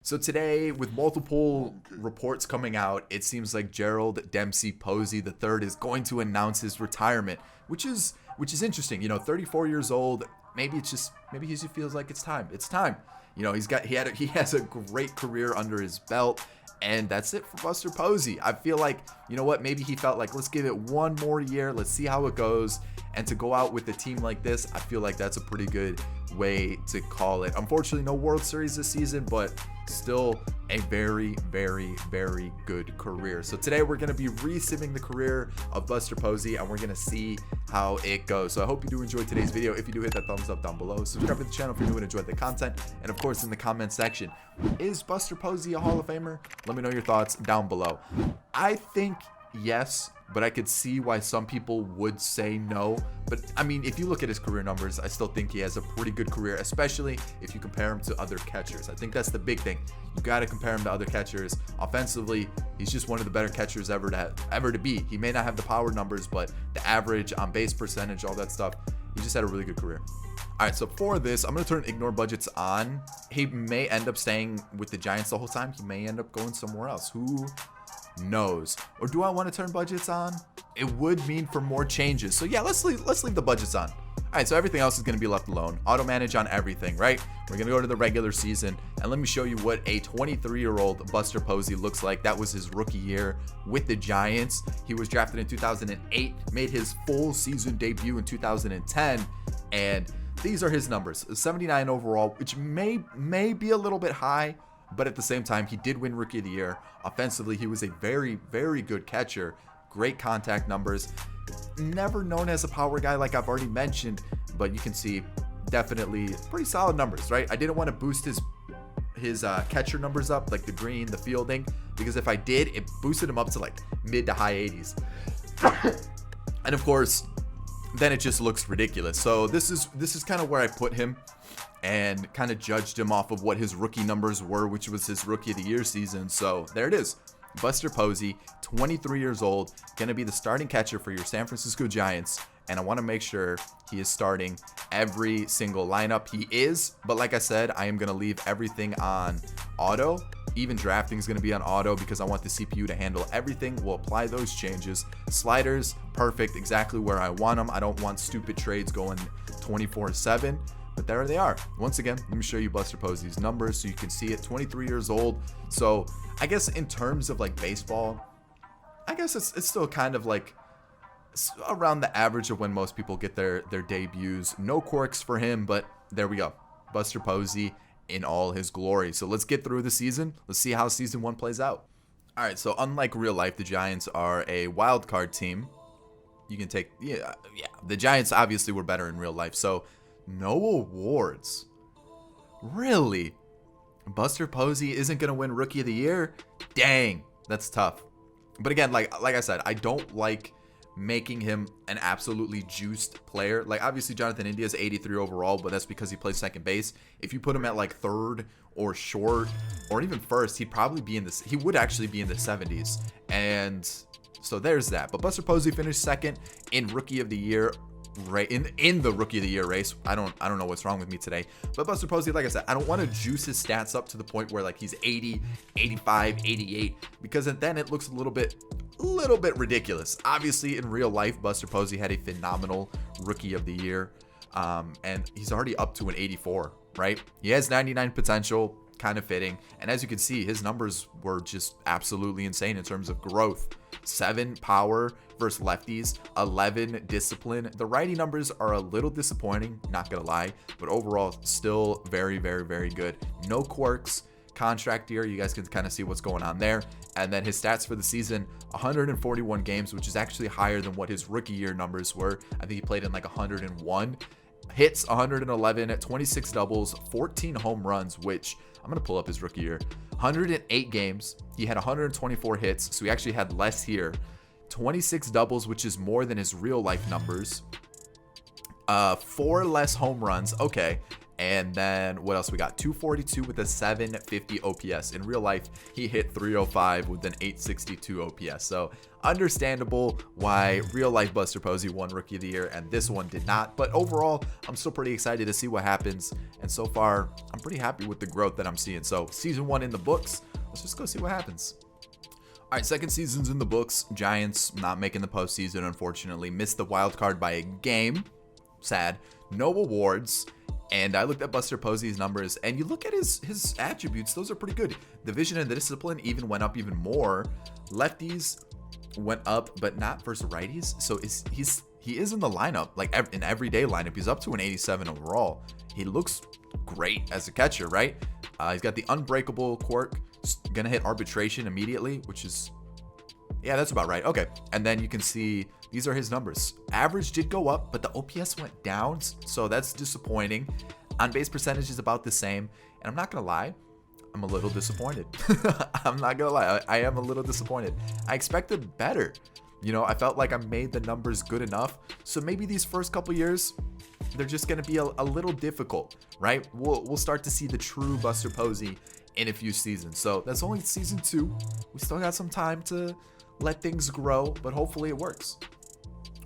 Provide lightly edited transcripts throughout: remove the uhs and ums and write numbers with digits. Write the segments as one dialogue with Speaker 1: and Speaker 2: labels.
Speaker 1: So today, with multiple reports coming out, it seems like Gerald Dempsey Posey the third is going to announce his retirement, which is interesting. 34 years old. Maybe he just feels like it's time. It's time. He has a great career under his belt, and that's it for Buster Posey. I feel like, maybe he felt like, let's give it one more year, let's see how it goes. And to go out with a team like this, I feel like that's a pretty good way to call it. Unfortunately, no World Series this season, but still a very, very, very good career. So today we're going to be resimming the career of Buster Posey, and we're going to see how it goes. So I hope you do enjoy today's video. If you do, hit that thumbs up down below. Subscribe to the channel if you do and enjoy the content. And of course, in the comment section, is Buster Posey a Hall of Famer? Let me know your thoughts down below. I think yes, but I could see why some people would say no. But I mean, if you look at his career numbers, I still think he has a pretty good career, especially if you compare him to other catchers. I think that's the big thing. You got to compare him to other catchers. Offensively, he's just one of the better catchers ever to be. He may not have the power numbers, but the average, on base percentage, all that stuff, he just had a really good career. All right, so for this, I'm going to turn ignore budgets on. He may end up staying with the Giants the whole time. He may end up going somewhere else. Who knows? Or do I want to turn budgets on? It would mean for more changes. So yeah, let's leave the budgets on. All right, so everything else is going to be left alone. Auto manage on everything, right? We're going to go to the regular season, and let me show you what a 23-year-old Buster Posey looks like. That was his rookie year with the Giants. He was drafted in 2008, made his full season debut in 2010, and these are his numbers. 79 overall, which may be a little bit high, but at the same time, he did win Rookie of the Year. Offensively, he was a very, very good catcher. Great contact numbers. Never known as a power guy like I've already mentioned, but you can see definitely pretty solid numbers, right? I didn't want to boost his catcher numbers up, like the green, the fielding, because if I did, it boosted him up to like mid to high 80s. And of course, then it just looks ridiculous. So this is kind of where I put him, and kind of judged him off of what his rookie numbers were, which was his Rookie of the Year season. So there it is. Buster Posey, 23 years old, going to be the starting catcher for your San Francisco Giants. And I want to make sure he is starting every single lineup. He is, but like I said, I am going to leave everything on auto. Even drafting is going to be on auto because I want the CPU to handle everything. We'll apply those changes. Sliders, perfect, exactly where I want them. I don't want stupid trades going 24/7. But there they are. Once again, let me show you Buster Posey's numbers so you can see it. 23 years old. So I guess in terms of like baseball, I guess it's still kind of like around the average of when most people get their debuts. No quirks for him, but there we go. Buster Posey in all his glory. So let's get through the season. Let's see how season 1 plays out. All right, so unlike real life, the Giants are a wild card team. You can take, yeah, the Giants obviously were better in real life. So no awards. Really? Buster Posey isn't going to win Rookie of the Year? Dang, that's tough. But again, like I said, I don't like making him an absolutely juiced player. Like obviously Jonathan India is 83 overall, but that's because he plays second base. If you put him at like third or short or even first, he'd probably be in this. He would actually be in the 70s. And so there's that. But Buster Posey finished second in Rookie of the Year. Right in the Rookie of the Year race. I don't know what's wrong with me today, but Buster Posey, like I said, I don't want to juice his stats up to the point where like he's 80, 85, 88, because then it looks a little bit ridiculous. Obviously in real life, Buster Posey had a phenomenal Rookie of the Year, and he's already up to an 84, right? He has 99 potential, kind of fitting, and as you can see, his numbers were just absolutely insane in terms of growth. 7 power versus lefties, 11 discipline. The righty numbers are a little disappointing, not gonna lie, but overall still very, very, very good. No quirks. Contract year, you guys can kind of see what's going on there. And then his stats for the season, 141 games, which is actually higher than what his rookie year numbers were. I think he played in like 101. Hits 111 at 26 doubles, 14 home runs, which I'm going to pull up his rookie year. 108 games. He had 124 hits, so he actually had less here. 26 doubles, which is more than his real life numbers. 4 less home runs. Okay. And then what else we got? 242 with a 750 OPS. In real life, he hit 305 with an 862 OPS. So understandable why real life Buster Posey won Rookie of the Year and this one did not. But overall, I'm still pretty excited to see what happens. And so far, I'm pretty happy with the growth that I'm seeing. So season 1 in the books. Let's just go see what happens. All right, second season's in the books. Giants not making the postseason, unfortunately. Missed the wild card by a game. Sad. No awards. And I looked at Buster Posey's numbers, and you look at his attributes, those are pretty good. The vision and the discipline even went up even more. Lefties went up, but not versus righties. So he is in the lineup, like in everyday lineup. He's up to an 87 overall. He looks great as a catcher, right? He's got the unbreakable quirk. Gonna hit arbitration immediately, which is, yeah, that's about right. Okay, and then you can see these are his numbers. Average did go up, but the OPS went down, so that's disappointing. On base percentage is about the same, and I'm not gonna lie, I'm a little disappointed. I'm not gonna lie, I am a little disappointed. I expected better. You know, I felt like I made the numbers good enough, so maybe these first couple years, they're just gonna be a little difficult, right? We'll start to see the true Buster Posey in a few seasons. So that's only season 2. We still got some time to let things grow, but hopefully it works.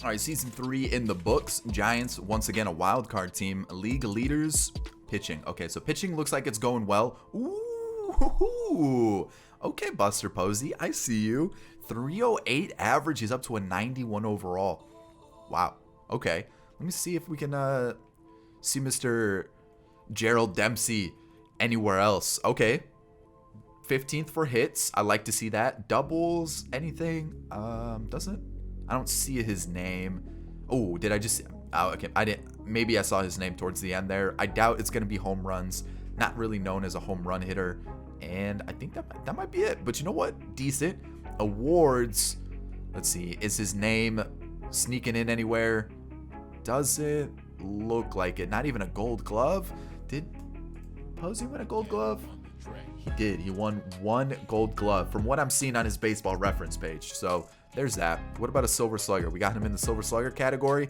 Speaker 1: All right, season 3 in the books. Giants, once again, a wild card team. League leaders, pitching. Okay, so pitching looks like it's going well. Ooh, okay, Buster Posey, I see you. 308 average. He's up to a 91 overall. Wow. Okay, let me see if we can see Mr. Gerald Dempsey anywhere else. Okay, 15th for hits. I like to see that. Doubles, anything? I don't see his name. Oh, did I just? Oh, okay. I didn't. Maybe I saw his name towards the end there. I doubt it's gonna be home runs. Not really known as a home run hitter, and I think that might be it. But you know what? Decent awards. Let's see. Is his name sneaking in anywhere? Doesn't look like it. Not even a Gold Glove. Did Posey win a Gold Glove? He did. He won 1 Gold Glove from what I'm seeing on his baseball reference page. So there's that. What about a Silver Slugger? We got him in the Silver Slugger category.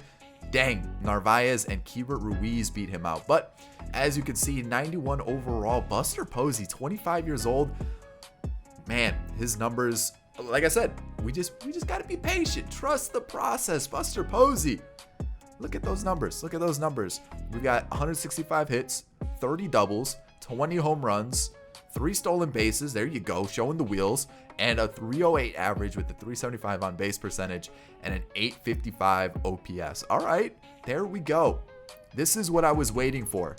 Speaker 1: Dang, Narvaez and Keibert Ruiz beat him out. But as you can see, 91 overall. Buster Posey, 25 years old. Man, his numbers, like I said, we just got to be patient. Trust the process. Buster Posey. Look at those numbers. Look at those numbers. We got 165 hits, 30 doubles, 20 home runs, 3 stolen bases. There you go, showing the wheels. And a 308 average with the 375 on base percentage and an 855 OPS. All right, there we go. This is what I was waiting for.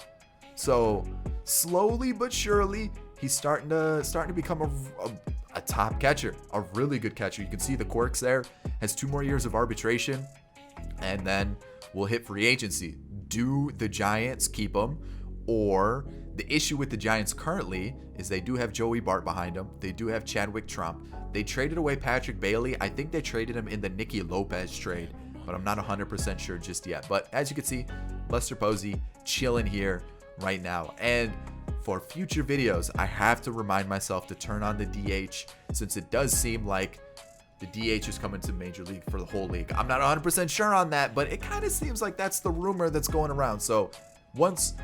Speaker 1: So slowly but surely, he's starting to become a top catcher, a really good catcher. You can see the quirks there. Has 2 more years of arbitration, and then we'll hit free agency. Do the Giants keep him, or the issue with the Giants currently is they do have Joey Bart behind them. They do have Chadwick Trump. They traded away Patrick Bailey. I think they traded him in the Nicky Lopez trade, but I'm not 100% sure just yet. But as you can see, Buster Posey chilling here right now. And for future videos, I have to remind myself to turn on the DH, since it does seem like the DH is coming to Major League for the whole league. I'm not 100% sure on that, but it kind of seems like that's the rumor that's going around. So once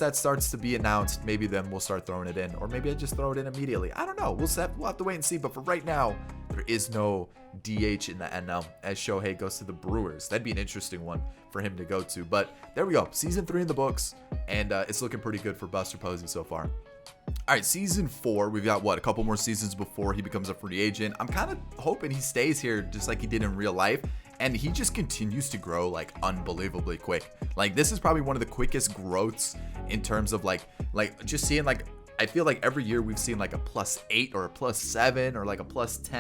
Speaker 1: that starts to be announced, maybe then we'll start throwing it in, or maybe I just throw it in immediately. I don't know. We'll have to wait and see. But for right now, there is no DH in the NL as Shohei goes to the Brewers. That'd be an interesting one for him to go to. But there we go. Season 3 in the books, and it's looking pretty good for Buster Posey so far. All right, season 4. We've got a couple more seasons before he becomes a free agent. I'm kind of hoping he stays here just like he did in real life. And he just continues to grow like unbelievably quick. Like this is probably one of the quickest growths in terms of like just seeing like, I feel like every year we've seen like a +8 or a +7 or like a +10,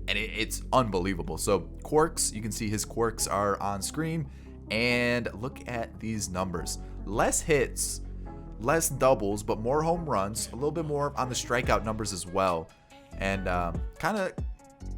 Speaker 1: and it's unbelievable. So quirks, you can see his quirks are on screen, and look at these numbers. Less hits, less doubles, but more home runs, a little bit more on the strikeout numbers as well. And kind of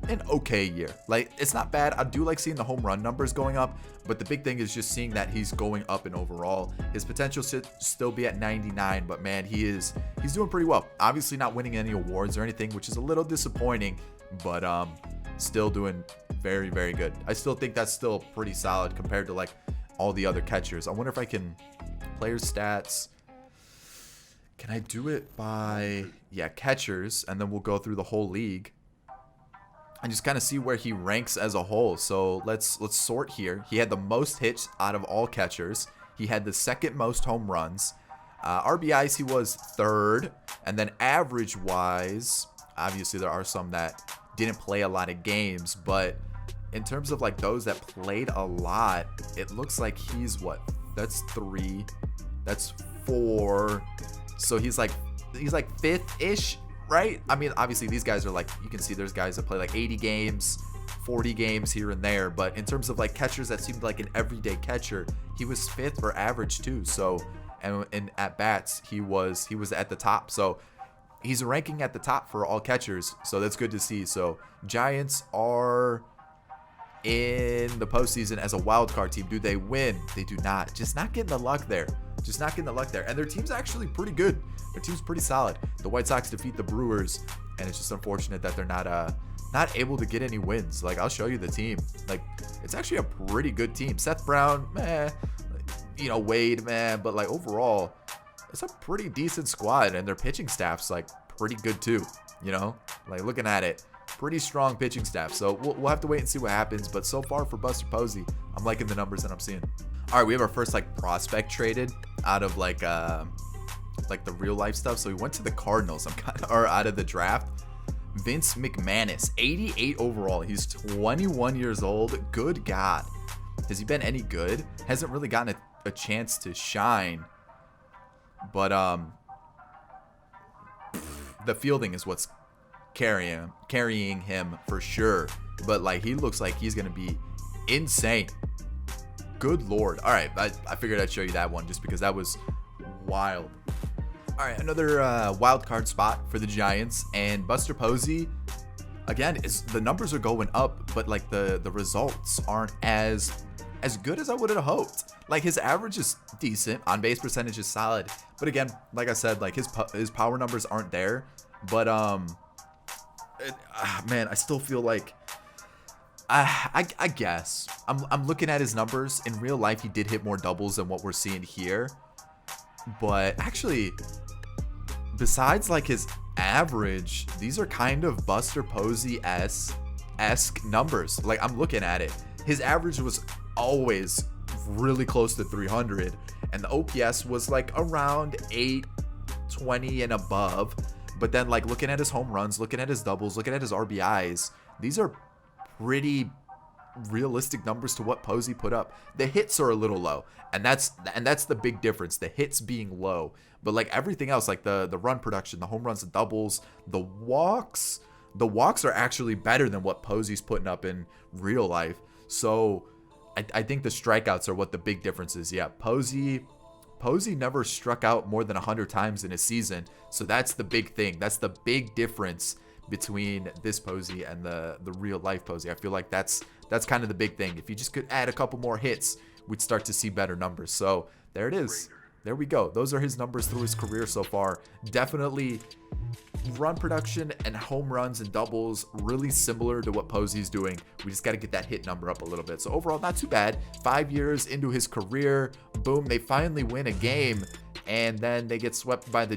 Speaker 1: an okay year. Like, it's not bad. I do like seeing the home run numbers going up, but the big thing is just seeing that he's going up in overall. His potential should still be at 99, but man, he's doing pretty well. Obviously not winning any awards or anything, which is a little disappointing, but still doing very, very good. I still think that's still pretty solid compared to like all the other catchers. I wonder if I can player stats, Can I do it by, yeah, catchers, and then we'll go through the whole league and just kind of see where he ranks as a whole. So let's sort here. He had the most hits out of all catchers. He had the second most home runs. RBIs, he was third. And then average-wise, obviously there are some that didn't play a lot of games, but in terms of like those that played a lot, it looks like he's what? That's 3. That's 4. So he's like fifth-ish, right? I mean, obviously these guys are like, you can see there's guys that play like 80 games, 40 games here and there, but in terms of like catchers that seemed like an everyday catcher, he was fifth for average too. So and at bats, he was at the top. So he's ranking at the top for all catchers. So that's good to see. So Giants are in the postseason as a wild card team. Do they win? They do not. Just not getting the luck there. And their team's actually pretty good. Their team's pretty solid. The White Sox defeat the Brewers, and it's just unfortunate that they're not able to get any wins. Like, I'll show you the team. Like, it's actually a pretty good team. Seth Brown, meh. Wade, man. But like overall, it's a pretty decent squad, and their pitching staff's like pretty good too. Like looking at it, pretty strong pitching staff. So we'll have to wait and see what happens. But so far for Buster Posey, I'm liking the numbers that I'm seeing. All right, we have our first like prospect traded out of like the real life stuff. So we went to the Cardinals. Or out of the draft. Vince McManus, 88 overall. He's 21 years old. Good God. Has he been any good? Hasn't really gotten a chance to shine. But the fielding is what's carrying him for sure. But like, he looks like he's gonna be insane. Good Lord. All right, I figured I'd show you that one just because that was wild. All right, another wild card spot for the Giants, and Buster Posey. Again, the numbers are going up, but like the results aren't as good as I would have hoped. Like, his average is decent, on base percentage is solid, but again, like I said, like his power numbers aren't there. But man, I still feel like I guess I'm looking at his numbers in real life. He did hit more doubles than what we're seeing here, but actually, besides like his average, these are kind of Buster Posey-esque numbers. Like, I'm looking at it, his average was always really close to 300, and the OPS was like around 820 and above. But then like looking at his home runs, looking at his doubles, looking at his RBIs, these are pretty realistic numbers to what Posey put up. The hits are a little low, and that's the big difference, the hits being low. But like everything else, like the run production, the home runs, the doubles, the walks are actually better than what Posey's putting up in real life. So I think the strikeouts are what the big difference is. Yeah, Posey never struck out more than 100 times in a season. So that's the big thing. That's the big difference between this Posey and the real life Posey. I feel like that's kind of the big thing. If you just could add a couple more hits, we'd start to see better numbers. So there it is. There we go. Those are his numbers through his career so far. Definitely run production and home runs and doubles really similar to what Posey's doing. We just got to get that hit number up a little bit. So overall, not too bad. 5 years into his career, boom, they finally win a game, and then they get swept by the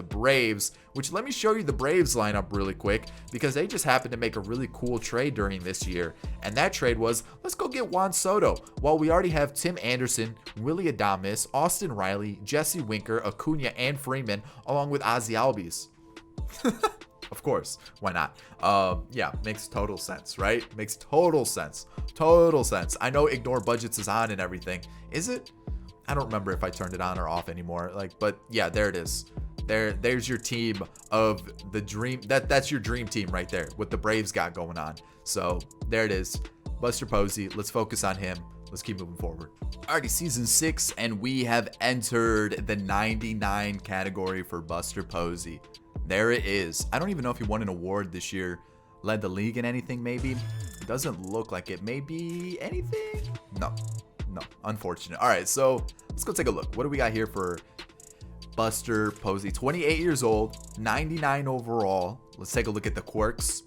Speaker 1: Braves, which, let me show you the Braves lineup really quick, because they just happened to make a really cool trade during this year. And that trade was, let's go get Juan Soto. Well, we already have Tim Anderson, Willy Adames, Austin Riley, Jesse Winker, Acuna, and Freeman, along with Ozzy Albies. Of course, why not? Yeah, makes total sense, right? Makes total sense. I know ignore budgets is on and everything. Is it? I don't remember if I turned it on or off anymore. But yeah, there it is. There's your team of the dream. That's your dream team right there, what the Braves got going on. So there it is. Buster Posey. Let's focus on him. Let's keep moving forward. Alrighty, season 6, and we have entered the 99 category for Buster Posey. There it is. I don't even know if he won an award this year. Led the league in anything, maybe? It doesn't look like it. Maybe anything? No, unfortunate. All right, so let's go take a look. What do we got here for Buster Posey? 28 years old, 99 overall. Let's take a look at the quirks.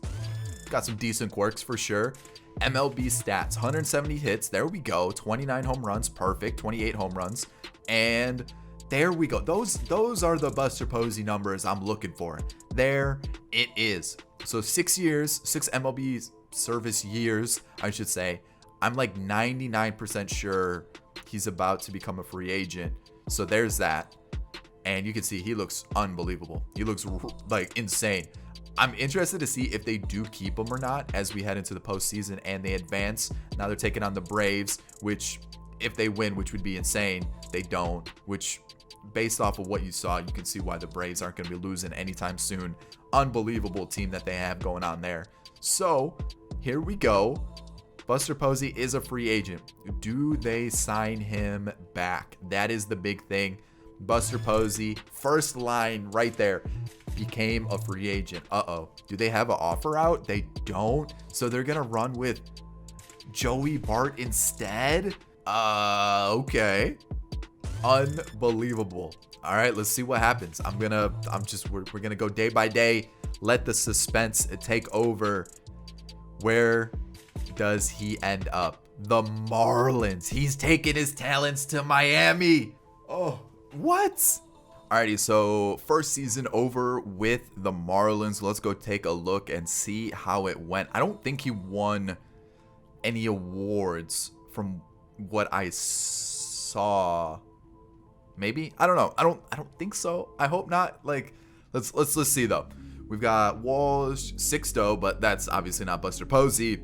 Speaker 1: Got some decent quirks for sure. MLB stats, 170 hits. There we go. 29 home runs. Perfect. 28 home runs. And There we go. Those are the Buster Posey numbers I'm looking for. There it is. So 6 years, 6 MLB service years, I should say. I'm like 99% sure he's about to become a free agent. So there's that. And you can see he looks unbelievable. He looks like insane. I'm interested to see if they do keep him or not as we head into the postseason and they advance. Now they're taking on the Braves, which if they win, which would be insane, they don't, which based off of what you saw, you can see why the Braves aren't going to be losing anytime soon. Unbelievable team that they have going on there. So here we go. Buster Posey is a free agent. Do they sign him back? That is the big thing. Buster Posey, first line right there, became a free agent. Uh-oh. Do they have an offer out? They don't. So they're going to run with Joey Bart instead? Okay. Unbelievable. All right, let's see what happens. We're going to go day by day. Let the suspense take over. Where does he end up? The Marlins. He's taking his talents to Miami. Oh, what? Alrighty, so first season over with the Marlins. Let's go take a look and see how it went. I don't think he won any awards from what I saw. Maybe? I don't know. I don't think so. I hope not. Like, let's see though. We've got Walsh, Sixto, but that's obviously not Buster Posey.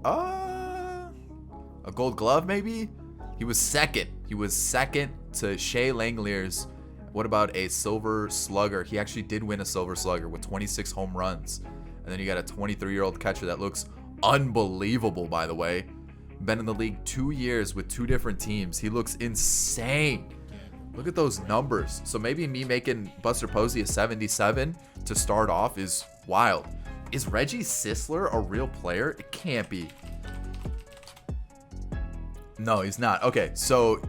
Speaker 1: A Gold Glove maybe? He was second. He was second to Shea Langeliers. What about a Silver Slugger? He actually did win a Silver Slugger with 26 home runs. And then you got a 23-year-old catcher that looks unbelievable, by the way. Been in the league 2 years with 2 different teams. He looks insane. Look at those numbers. So maybe me making Buster Posey a 77 to start off is wild. Is Reggie Sisler a real player? It can't be. No, he's not. Okay, so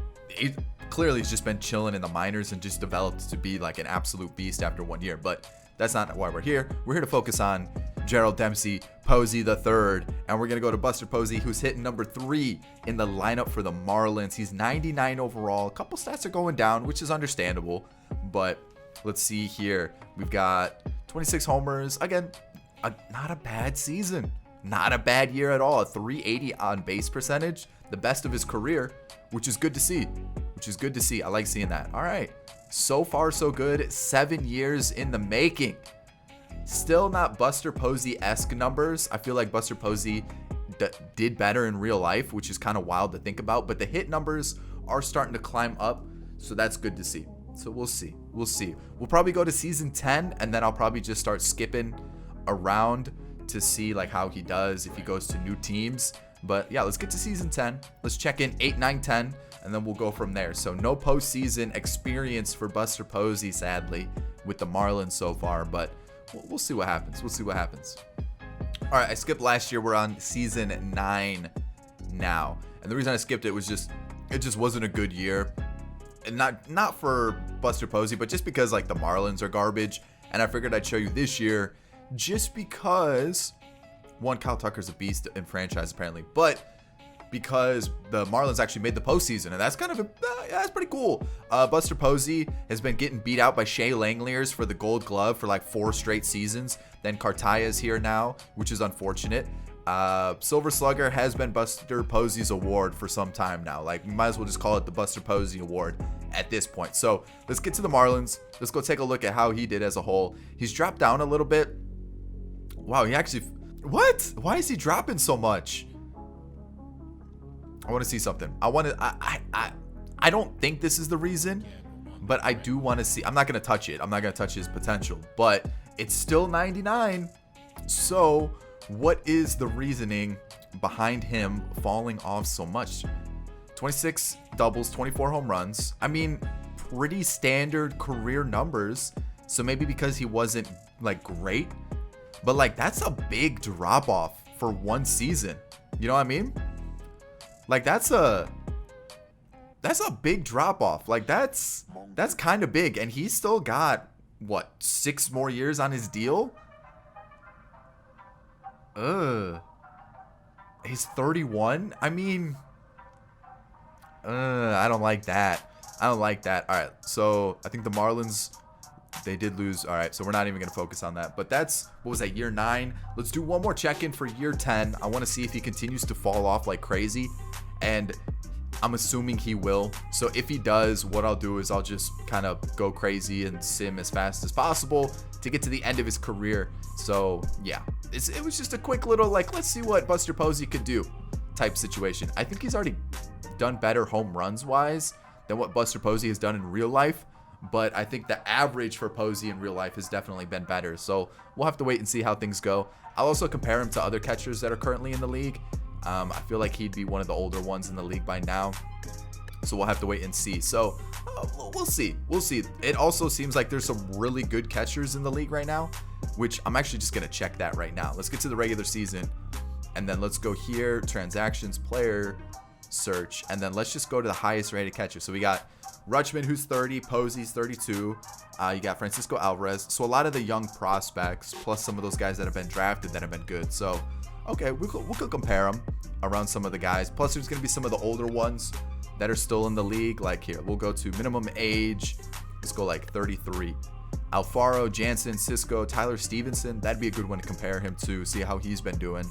Speaker 1: clearly he's just been chilling in the minors and just developed to be like an absolute beast after 1 year. But that's not why we're here. We're here to focus on Gerald Dempsey Posey the third, and we're gonna go to Buster Posey, who's hitting number 3 in the lineup for the Marlins. He's 99 overall. A couple stats are going down, which is understandable, but let's see here. We've got 26 homers. Again, not a bad season, not a bad year at all. A 380 on base percentage, the best of his career, which is good to see. I like seeing that. All right, so far so good. 7 years in the making. Still not Buster Posey-esque numbers. I feel like Buster Posey did better in real life, which is kind of wild to think about. But the hit numbers are starting to climb up, so that's good to see. So we'll see. We'll probably go to season 10, and then I'll probably just start skipping around to see like how he does if he goes to new teams. But yeah, let's get to season 10. Let's check in 8, 9, 10, and then we'll go from there. So no postseason experience for Buster Posey, sadly, with the Marlins so far, but we'll see what happens. All right, I skipped last year. We're on season 9 now. And the reason I skipped it was it just wasn't a good year. And not for Buster Posey, but just because like the Marlins are garbage. And I figured I'd show you this year just because, one, Kyle Tucker's a beast in franchise apparently, but because the Marlins actually made the postseason, and that's kind of that's pretty cool. Buster Posey has been getting beat out by Shea Langeliers for the Gold Glove for like 4 straight seasons. Then Cartaya is here now, which is unfortunate. Silver Slugger has been Buster Posey's award for some time now. Like, we might as well just call it the Buster Posey Award at this point. So let's get to the Marlins. Let's go take a look at how he did as a whole. He's dropped down a little bit. Wow, he actually... What? Why is he dropping so much? I want to see something. I don't think this is the reason, but I do want to see. I'm not going to touch it. I'm not going to touch his potential, but it's still 99. So what is the reasoning behind him falling off so much? 26 doubles, 24 home runs. I mean, pretty standard career numbers. So maybe because he wasn't like great, but like that's a big drop off for one season. You know what I mean? Like that's a big drop off. Like that's kind of big, and he's still got what, 6 more years on his deal? He's 31. I mean, I don't like that. I don't like that. All right, so I think the Marlins, they did lose. All right, so we're not even going to focus on that. But that's, what was that, year 9? Let's do one more check-in for year 10. I want to see if he continues to fall off like crazy. And I'm assuming he will. So if he does, what I'll do is I'll just kind of go crazy and sim as fast as possible to get to the end of his career. So yeah, it was just a quick little, like, let's see what Buster Posey could do type situation. I think he's already done better home runs wise than what Buster Posey has done in real life. But I think the average for Posey in real life has definitely been better. So we'll have to wait and see how things go. I'll also compare him to other catchers that are currently in the league. I feel like he'd be one of the older ones in the league by now. So we'll have to wait and see. So we'll see. We'll see. It also seems like there's some really good catchers in the league right now, which I'm actually just going to check that right now. Let's get to the regular season. And then let's go here, transactions, player search. And then let's just go to the highest rated catcher. So we got Rutschman, who's 30. Posey's 32. You got Francisco Alvarez. So a lot of the young prospects, plus some of those guys that have been drafted that have been good. So okay, we could compare them around some of the guys. Plus, there's going to be some of the older ones that are still in the league. Like here, we'll go to minimum age. Let's go like 33. Alfaro, Jansen, Cisco, Tyler Stevenson. That'd be a good one to compare him to, see how he's been doing.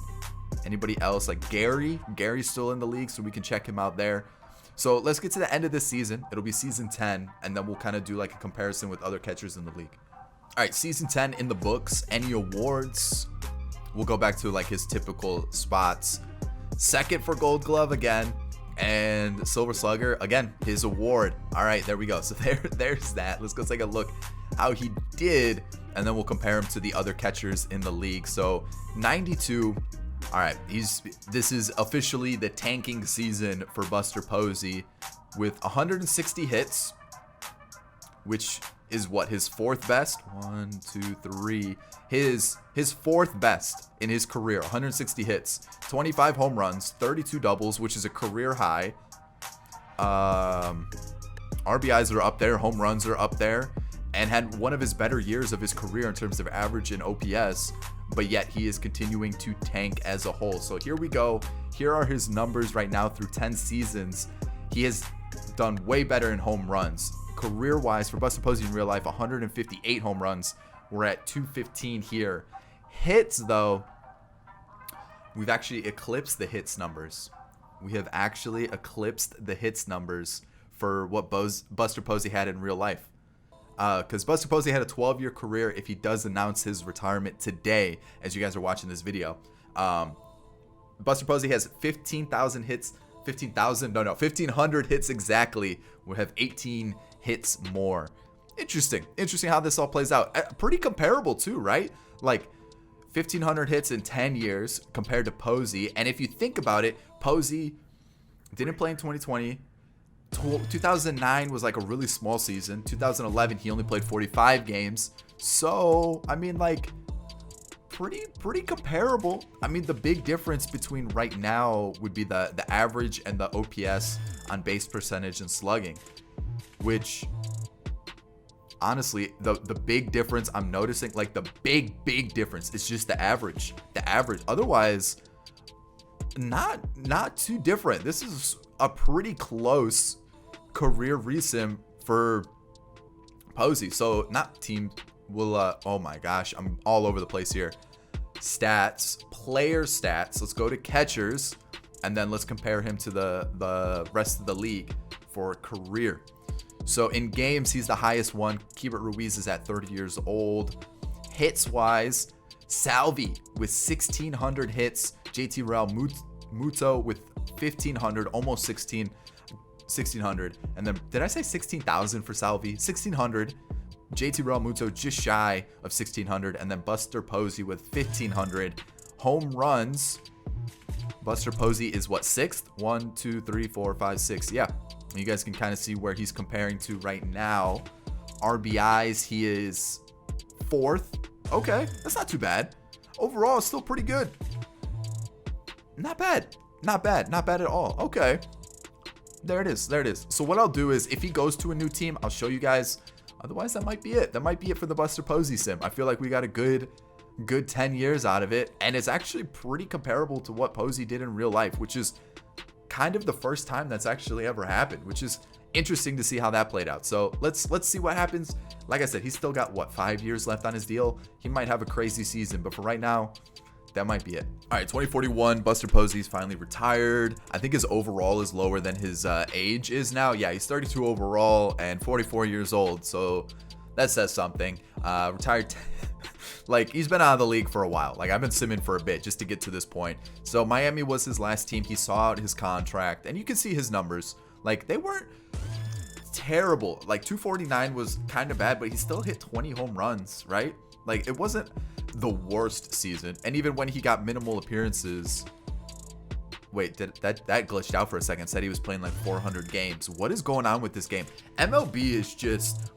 Speaker 1: Anybody else? Like Gary. Gary's still in the league, so we can check him out there. So let's get to the end of this season. It'll be season 10, and then we'll kind of do like a comparison with other catchers in the league. All right, season 10 in the books. Any awards? We'll go back to like his typical spots. Second for Gold Glove again, and Silver Slugger again. His award. All right, there we go. So there's that. Let's go take a look how he did, and then we'll compare him to the other catchers in the league. So 92. All right, this is officially the tanking season for Buster Posey with 160 hits, which is what, his fourth best? 1, 2, 3. His fourth best in his career. 160 hits, 25 home runs, 32 doubles, which is a career high. RBIs are up there, home runs are up there, and had one of his better years of his career in terms of average and OPS. But yet he is continuing to tank as a whole. So here we go. Here are his numbers right now through 10 seasons. He has done way better in home runs. Career-wise, for Buster Posey in real life, 158 home runs. We're at 215 here. Hits, though, we've actually eclipsed the hits numbers. We have actually eclipsed the hits numbers for what Buster Posey had in real life. Because Buster Posey had a 12-year career if he does announce his retirement today, as you guys are watching this video. Buster Posey has 15,000 hits. 1,500 hits exactly. We have 18 hits more. Interesting how this all plays out. Pretty comparable too, right? Like 1,500 hits in 10 years compared to Posey. And if you think about it, Posey didn't play in 2020. 2009 was like a really small season. 2011, he only played 45 games. So, I mean, like, pretty comparable. I mean, the big difference between right now would be the average and the OPS on base percentage and slugging, which honestly, the big difference I'm noticing, like the big difference is just the average. Otherwise, not too different. This is a pretty close career resim for Posey. So not team will oh my gosh, I'm all over the place here. Stats, player stats. Let's go to catchers, and then let's compare him to the rest of the league for career. So in games, he's the highest one. Keibert Ruiz is at 30 years old. Hits wise, Salvi with 1,600 hits. JT Real Muto with 1,500, almost 1,600. And then, did I say 16,000 for Salvi? 1,600. JT Real Muto just shy of 1,600. And then Buster Posey with 1,500. Home runs. Buster Posey is what, 6th? 1, 2, 3, 4, 5, 6. Yeah. You guys can kind of see where he's comparing to right now. RBIs, he is 4th. Okay, that's not too bad. Overall, it's still pretty good. Not bad at all. Okay, there it is. So what I'll do is, if he goes to a new team, I'll show you guys. Otherwise, that might be it. That might be it for the Buster Posey sim. I feel like we got a good 10 years out of it, and it's actually pretty comparable to what Posey did in real life, which is kind of the first time that's actually ever happened, which is interesting to see how that played out. So let's see what happens. Like I said, he's still got what, 5 years left on his deal. He might have a crazy season, but for right now, that might be it. All right, 2041, Buster Posey's finally retired. I think his overall is lower than his age is now. Yeah, he's 32 overall and 44 years old. So that says something. Retired. Like, he's been out of the league for a while. Like, I've been simming for a bit just to get to this point. So Miami was his last team. He saw out his contract, and you can see his numbers. Like, they weren't terrible. Like, 249 was kind of bad, but he still hit 20 home runs, right? Like, it wasn't the worst season. And even when he got minimal appearances, wait, that glitched out for a second. Said he was playing like 400 games. What is going on with this game? MLB is just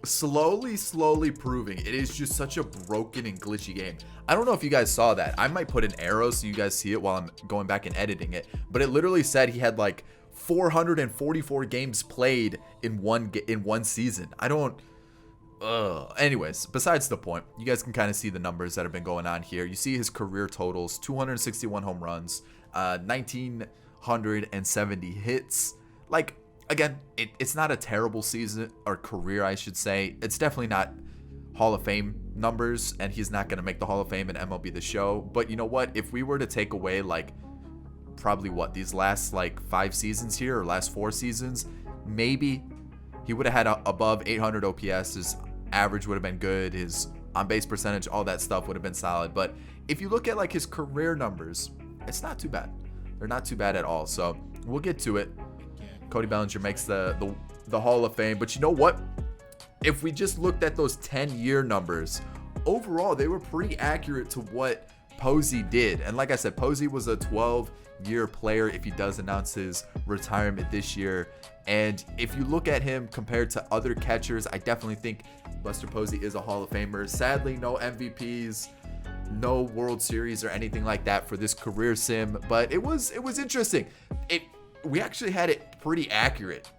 Speaker 1: slowly proving it is just such a broken and glitchy game. I don't know if you guys saw that. I might put an arrow so you guys see it while I'm going back and editing it, but it literally said he had like 444 games played in one season. I don't anyways, besides the point, you guys can kind of see the numbers that have been going on here. You see his career totals: 261 home runs, 1970 hits. Like, again, it's not a terrible season or career, I should say. It's definitely not Hall of Fame numbers, and he's not going to make the Hall of Fame in MLB The Show. But you know what? If we were to take away, like, probably these last, like, 5 seasons here, or last 4 seasons, maybe he would have had above 800 OPS. His average would have been good. His on-base percentage, all that stuff would have been solid. But if you look at, like, his career numbers, it's not too bad. They're not too bad at all. So we'll get to it. Cody Bellinger makes the Hall of Fame. But you know what? If we just looked at those 10-year numbers, overall, they were pretty accurate to what Posey did. And like I said, Posey was a 12-year player if he does announce his retirement this year. And if you look at him compared to other catchers, I definitely think Buster Posey is a Hall of Famer. Sadly, no MVPs, no World Series or anything like that for this career sim. But it was interesting. We actually had it pretty accurate.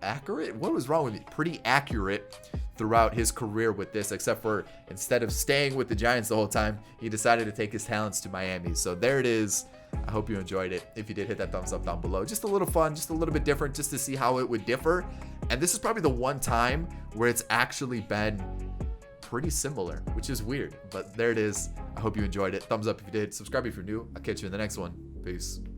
Speaker 1: Accurate? What was wrong with me? Pretty accurate throughout his career with this, except for instead of staying with the Giants the whole time, he decided to take his talents to Miami. So there it is. I hope you enjoyed it. If you did, hit that thumbs up down below. Just a little fun, just a little bit different, just to see how it would differ. And this is probably the one time where it's actually been pretty similar, which is weird. But there it is. I hope you enjoyed it. Thumbs up if you did. Subscribe if you're new. I'll catch you in the next one. Peace.